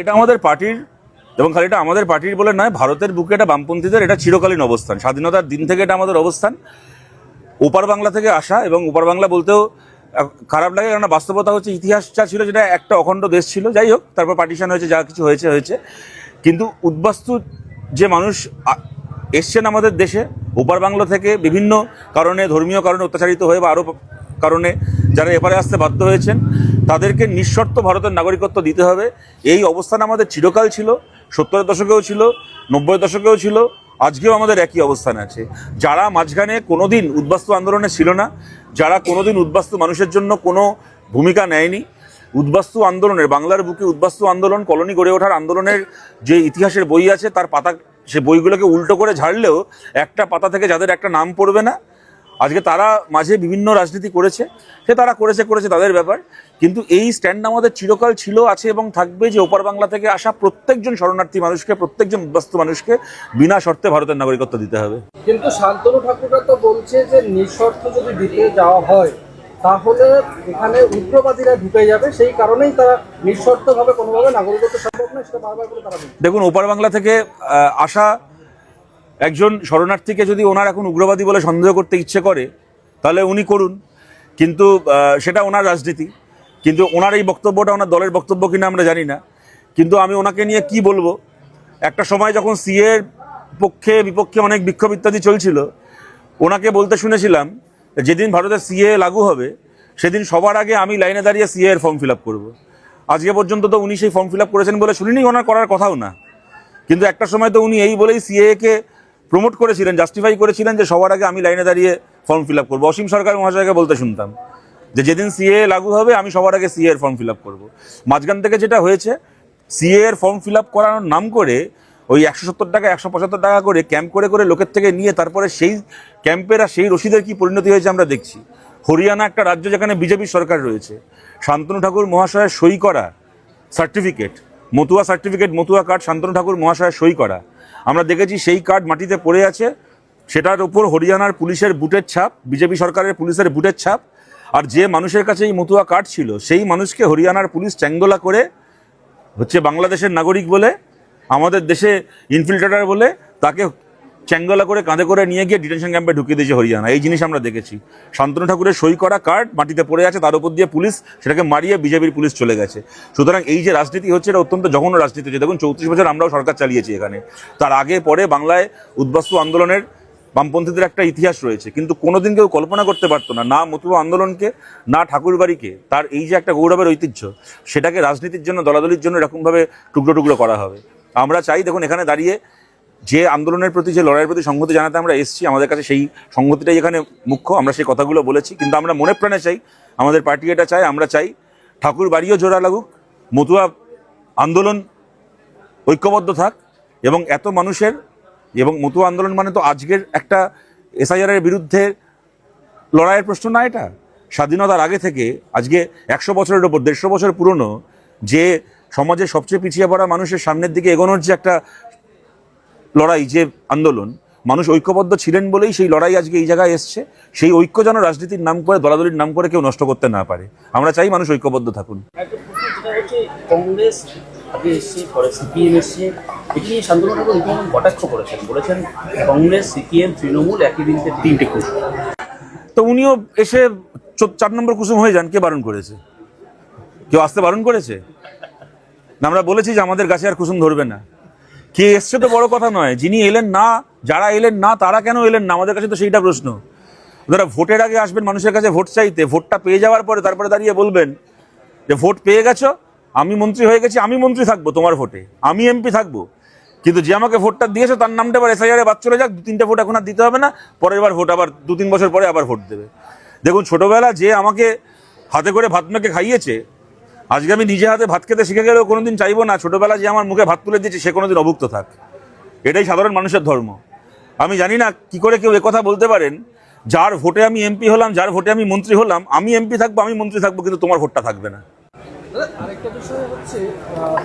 এটা আমাদের পার্টির এবং খালি এটা আমাদের পার্টির বলে নয়, ভারতের বুকে এটা বামপন্থীদের এটা চিরকালীন অবস্থান। স্বাধীনতার দিন থেকে এটা আমাদের অবস্থান। ওপার বাংলা থেকে আসা, এবং ওপার বাংলা বলতেও খারাপ লাগে, কারণ বাস্তবতা হচ্ছে ইতিহাস যা ছিল যেটা একটা অখণ্ড দেশ ছিল। যাই হোক, তারপর পার্টিশন হয়েছে, যা কিছু হয়েছে হয়েছে, কিন্তু উদ্বাস্তু যে মানুষ এসছেন আমাদের দেশে ওপার বাংলা থেকে বিভিন্ন কারণে, ধর্মীয় কারণে অত্যাচারিত হয়ে বা আরও কারণে যারা এপারে আসতে বাধ্য হয়েছেন, তাদেরকে নিঃশর্ত ভারতের নাগরিকত্ব দিতে হবে। এই অবস্থান আমাদের চিরকাল ছিল, 70-এর দশকেও ছিল, 90-এর দশকেও ছিল, আজকেও আমাদের একই অবস্থান আছে। যারা মাঝখানে কোনোদিন উদ্বাস্তু আন্দোলনে ছিল না, যারা কোনোদিন উদ্বাস্তু মানুষের জন্য কোনো ভূমিকা নেয়নি, উদ্বাস্তু আন্দোলনের, বাংলার বুকে উদ্বাস্তু আন্দোলন, কলোনি গড়ে ওঠার আন্দোলনের যে ইতিহাসের বই আছে, তার পাতা, সে বইগুলোকে উল্টো করে ঝাড়লেও একটা পাতা থেকে যাদের একটা নাম পড়বে না, আজকে তারা মাঝে বিভিন্ন রাজনীতি করেছে, সে তারা করেছে তাদের ব্যাপার, কিন্তু এই স্ট্যান্ড আমাদের চিরকাল ছিল, আছে এবং থাকবে যে ওপার বাংলা থেকে আসা প্রত্যেকজন শরণার্থী মানুষকে, প্রত্যেকজন উদ্বাস্তু মানুষকে বিনা শর্তে ভারতের নাগরিকত্ব দিতে হবে। কিন্তু শান্তনু ঠাকুররা তো বলছে যে নিঃশর্ত যদি দিতে যাওয়া হয় তাহলে এখানে উগ্রবাদীরা ঢুকে যাবে, সেই কারণেই তারা নিঃশর্তভাবে কোনোভাবে নাগরিকত্ব সম্ভব নয়, সেটা বারবার করে তারা বলছে। দেখুন, ওপার বাংলা থেকে আসা একজন শরণার্থীকে যদি ওনার এখন উগ্রবাদী বলে সন্দেহ করতে ইচ্ছে করে, তাহলে উনি করুন, কিন্তু সেটা ওনার রাজনীতি। কিন্তু ওনার এই বক্তব্যটা ওনার দলের বক্তব্য কিনা আমরা জানি না, কিন্তু আমি ওনাকে নিয়ে কি বলবো। একটা সময় যখন সিএর পক্ষে বিপক্ষে অনেক বিক্ষোভ ইত্যাদি চলছিল, ওনাকে বলতে শুনেছিলাম যেদিন ভারতের সিএ লাগু হবে সেদিন সবার আগে আমি লাইনে দাঁড়িয়ে সিএ এর ফর্ম ফিল আপ করবো। আজকে পর্যন্ত তো উনি সেই ফর্ম ফিল আপ করেছেন বলে শুনিনি, ওনার করার কথাও না। কিন্তু একটা সময় তো উনি এই বলেই সিএকে প্রমোট করেছিলেন, জাস্টিফাই করেছিলেন যে সবার আগে আমি লাইনে দাঁড়িয়ে ফর্ম ফিল আপ করবো। অসীম সরকার মহাশয়কে বলতে শুনতাম যে যেদিন সিএ লাগু হবে আমি সবার আগে সিএ এর ফর্ম ফিল আপ করবো। মাঝখান থেকে যেটা হয়েছে, সিএ এর ফর্ম ফিল আপ করানোর নাম করে ওই 170 টাকা 175 টাকা করে ক্যাম্প করে করে লোকের থেকে নিয়ে তারপরে সেই ক্যাম্পের আর সেই রসিদের কি পরিণতি হয়েছে আমরা দেখছি। হরিয়ানা একটা রাজ্য যেখানে বিজেপির সরকার রয়েছে, শান্তনু ঠাকুর মহাশয়ের সই করা সার্টিফিকেট, মতুয়া কার্ড শান্তনু ঠাকুর মহাশয়ের সই করা, আমরা দেখেছি সেই কার্ড মাটিতে পড়ে আছে, সেটার উপর হরিয়ানার পুলিশের বুটের ছাপ, বিজেপি সরকারের পুলিশের বুটের ছাপ। আর যে মানুষের কাছে এই মতুয়া কার্ড ছিল, সেই মানুষকে হরিয়ানার পুলিশ চ্যাঙ্গোলা করে হচ্ছে বাংলাদেশের নাগরিক বলে, আমাদের দেশে ইনফিল্ট্রেটার বলে, তাকে চ্যাঙ্গোলা করে কাঁধে করে নিয়ে গিয়ে ডিটেনশন ক্যাম্পে ঢুকিয়ে দিয়েছে হরিয়ানা। এই জিনিস আমরা দেখেছি। শান্তনু ঠাকুরের সই করা কার্ড মাটিতে পড়ে আছে, তার উপর দিয়ে পুলিশ সেটাকে মারিয়ে বিজেপির পুলিশ চলে গেছে। সুতরাং এই যে রাজনীতি হচ্ছে, এটা অত্যন্ত জঘন্য রাজনীতি হচ্ছে। দেখুন, 34 বছর আমরাও সরকার চালিয়েছি এখানে, তার আগে পরে বাংলায় উদ্বাস্তু আন্দোলনের বামপন্থীদের একটা ইতিহাস রয়েছে, কিন্তু কোনোদিন কেউ কল্পনা করতে পারতো না, না মতুয়া আন্দোলনকে, না ঠাকুরবাড়িকে, তার এই যে একটা গৌরবের ঐতিহ্য, সেটাকে রাজনীতির জন্য, দলাদলির জন্য এরকমভাবে টুকরো টুকরো করা হবে। আমরা চাই, দেখুন, এখানে দাঁড়িয়ে যে আন্দোলনের প্রতি, যে লড়াইয়ের প্রতি সংহতি জানাতে আমরা এসেছি, আমাদের কাছে সেই সংহতিটাই এখানে মুখ্য। আমরা সেই কথাগুলো বলেছি, কিন্তু আমরা মনে প্রাণে চাই, আমাদের পার্টি এটা চাই, আমরা চাই ঠাকুর বাড়িও জোড়া লাগুক, মতুয়া আন্দোলন ঐক্যবদ্ধ থাক, এবং এত মানুষের, এবং মতুয়া আন্দোলন মানে তো আজকের একটা এসআইআরের বিরুদ্ধে লড়াইয়ের প্রশ্ন না, এটা স্বাধীনতার আগে থেকে আজকে 100 বছরের ওপর, 150 বছর পুরনো, যে সমাজের সবচেয়ে পিছিয়ে পড়া মানুষের সামনের দিকে এগোনোর যে একটা লড়াই, যে আন্দোলন, মানুষ ঐক্যবদ্ধ ছিলেন বলেই সেই লড়াই আজকে এই জায়গায় এসছে। সেই ঐক্য যেন রাজনীতির নাম করে, দলাদলির নাম করে কেউ নষ্ট করতে না পারে। আমরা চাই মানুষ ঐক্যবদ্ধ থাকুন। কংগ্রেস আগে এসছে, পরে সিপিএম এসছে, এটি নিয়ে শান্তনু ঠাকুর কটাক্ষ করেছেন, বলেছেন কংগ্রেস, সিপিএম, তৃণমূল একই দিনকে 3টে কুসুম। তো উনিও এসে 4 নম্বর কুসুম হয়ে যান। কে বারণ করেছে? কেউ আসতে বারণ করেছে? আমরা বলেছি যে আমাদের গাছে আর কুসুম ধরবে না। কে এসছে তো বড় কথা নয়, যিনি এলেন না, যারা এলেন না তারা কেন এলেন না, আমাদের কাছে তো সেইটা প্রশ্ন। যারা ভোটের আগে আসবেন মানুষের কাছে ভোট চাইতে, ভোটটা পেয়ে যাওয়ার পরে তারপরে দাঁড়িয়ে বলবেন যে ভোট পেয়ে গেছো, আমি মন্ত্রী হয়ে গেছি, আমি মন্ত্রী থাকবো তোমার ভোটে, আমি এমপি থাকবো, কিন্তু যে আমাকে ভোটটা দিয়েছে তার নামটা আবার এসআইআরে বাদ চলে যাক, 2-3টে ভোট এখন আর দিতে হবে না, পরের বার ভোট আবার 2-3 বছর পরে আবার ভোট দেবে। দেখুন, ছোটবেলা যে আমাকে হাতে করে ভাত মেখে খাইয়েছে, আজকে আমি নিজে হাতে ভাত খেতে শিখে গেলেও কোনোদিন চাইবো না ছোটবেলা যে আমার মুখে ভাত তুলে দিয়েছে সে কোনোদিন অভুক্ত থাক। এটাই সাধারণ মানুষের ধর্ম। আমি জানি না কি করে কেউ একথা বলতে পারেন, যার ভোটে আমি এমপি হলাম, যার ভোটে আমি মন্ত্রী হলাম, আমি এমপি থাকবো, আমি মন্ত্রী থাকবো, কিন্তু তোমার ভোটটা থাকবে না। আরেকটা বিষয় হচ্ছে,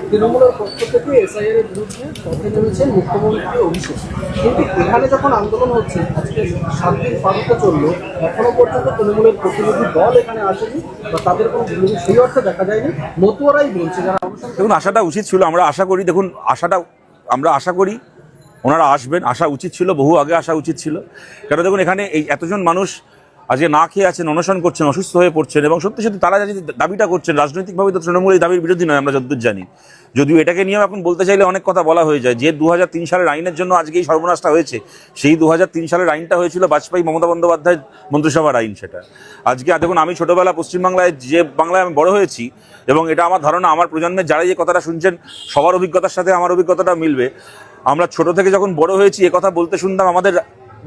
তৃণমূলের পক্ষ থেকে এসআইআর এর বিরুদ্ধে পথে নেমেছেন মুখ্যমন্ত্রী অভিষেক, কিন্তু এখানে যখন আন্দোলন হচ্ছে, আজকে 7 দিন পারতে চললো, এখনো পর্যন্ত তৃণমূলের প্রতিনিধি দল এখানে আসেনি বা তাদের কোনো সেই অর্থে দেখা যায়নি। মতুয়ারাই বলছে, যারা দেখুন আশাটা উচিত ছিল, আমরা আশা করি, দেখুন আমরা আশা করি ওনারা আসবেন, আসা উচিত ছিল, বহু আগে আসা উচিত ছিল। কারণ দেখুন এখানে এই এতজন মানুষ আজকে না খেয়ে আছেন, অনশন করছেন, অসুস্থ হয়ে পড়ছেন, এবং সত্যি সত্যি তারা যে দাবিটা করছেন রাজনৈতিকভাবে তো তৃণমূল এই দাবির বিরোধী নয় আমরা যতদূর জানি। যদিও এটাকে নিয়েও এখন বলতে চাইলে অনেক কথা বলা হয়ে যায়, যে 2003 সালের আইনের জন্য আজকে এই সর্বনাশটা হয়েছে, সেই 2003 সালের আইনটা হয়েছিল বাজপেয়ী মমতা বন্দ্যোপাধ্যায়ের মন্ত্রিসভার আইন। সেটা আজকে দেখুন, আমি ছোটবেলা পশ্চিমবাংলায় যে বাংলায় আমি বড় হয়েছি, এবং এটা আমার ধারণা আমার প্রজন্মের যারা এই কথাটা শুনছেন সবার অভিজ্ঞতার সাথে আমার অভিজ্ঞতাটা মিলবে। আমরা ছোট থেকে যখন বড় হয়েছি এ কথা বলতে শুনতাম আমাদের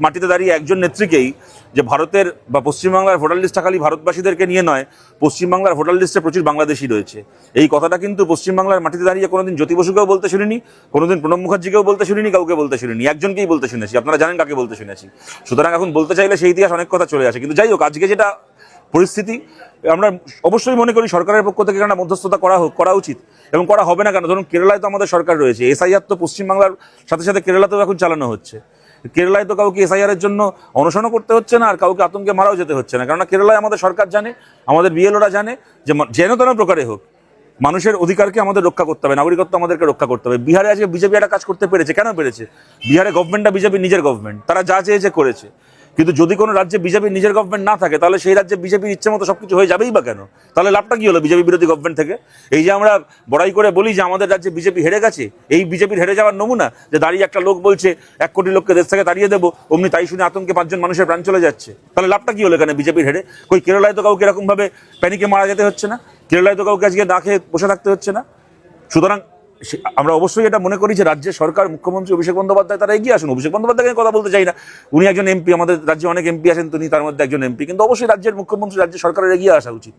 মাটিতে দাঁড়িয়ে একজন নেত্রীকেই, যে ভারতের বা পশ্চিমবাংলার ভোটার লিস্টটা খালি ভারতবাসীদেরকে নিয়ে নয়, পশ্চিমবাংলার ভোটার লিস্টে প্রচুর বাংলাদেশি রয়েছে। এই কথাটা কিন্তু পশ্চিমবাংলার মাটিতে দাঁড়িয়ে কোনোদিন জ্যোতি বসুকেও বলতে শুনিনি, কোনোদিন প্রণব মুখার্জিকেও বলতে শুনিনি, কাউকে বলতে শুনিনি, একজনকেই বলতে শুনেছি, আপনারা জানেন কাকে বলতে শুনেছি। সুতরাং এখন বলতে চাইলে সেই ইতিহাস অনেক কথা চলে আসে। কিন্তু যাই হোক, আজকে যেটা পরিস্থিতি, আমরা অবশ্যই মনে করি সরকারের পক্ষ থেকে একটা মধ্যস্থতা করা উচিত, এবং করা হবে না কেন? ধরুন কেরালায় তো আমাদের সরকার রয়েছে, এসআইআর তো পশ্চিমবাংলার সাথে সাথে কেরালাতেও এখন চালানো হচ্ছে। কেরালায় তো কাউকে এসআইআরের জন্য অনশনও করতে হচ্ছে না, আর কাউকে আতঙ্কে মারাও যেতে হচ্ছে না, কেননা কেরালায় আমাদের সরকার জানে, আমাদের বিএলওরা জানে যে যেন তেন প্রকারে হোক মানুষের অধিকারকে আমাদের রক্ষা করতে হবে, নাগরিকত্ব আমাদেরকে রক্ষা করতে হবে। বিহারে আজকে বিজেপি একটা কাজ করতে পেরেছে, কেন পেরেছে? বিহারে গভর্নমেন্টটা বিজেপির নিজের গভর্নমেন্ট, তারা যা চেয়েছে করেছে। কিন্তু যদি কোনো রাজ্যে বিজেপির নিজের গভর্নমেন্ট না থাকে, তাহলে সেই রাজ্যে বিজেপির ইচ্ছে মতো সবকিছু হয়ে যাবেই বা কেন? তাহলে লাভটা কি হলো বিজেপি বিরোধী গভর্নমেন্ট থেকে? এই যে আমরা বড়াই করে বলি যে আমাদের রাজ্যে বিজেপি হেরে গেছে, এই বিজেপির হেরে যাওয়ার নমুনা যে দাঁড়িয়ে একটা লোক বলছে 1 কোটি লোককে দেশ থেকে তাড়িয়ে দেবো, অমনি তাই শুনে আতঙ্কে 5 জন মানুষের প্রাণ চলে যাচ্ছে। তাহলে লাভটা কি হলো এখানে বিজেপির হেরে? কই কেরালায় তো কাউকে এরকম ভাবে প্যানিকে মারা যেতে হচ্ছে না, কেরালায় তো কাউকে আজকে না খেয়ে বসে থাকতে হচ্ছে না। সুতরাং আমরা অবশ্যই এটা মনে করি যে রাজ্যের সরকার, মুখ্যমন্ত্রী অভিষেক বন্দ্যোপাধ্যায় তারা এগিয়ে আসুন। অভিষেক বন্দ্যোপাধ্যায়কে কথা বলতে চাই না, উনি একজন এমপি, আমাদের রাজ্যে অনেক এমপি আছেন, তিনি তার মধ্যে একজন এমপি, কিন্তু অবশ্যই রাজ্যের মুখ্যমন্ত্রী, রাজ্যের সরকারের এগিয়ে আসা উচিত।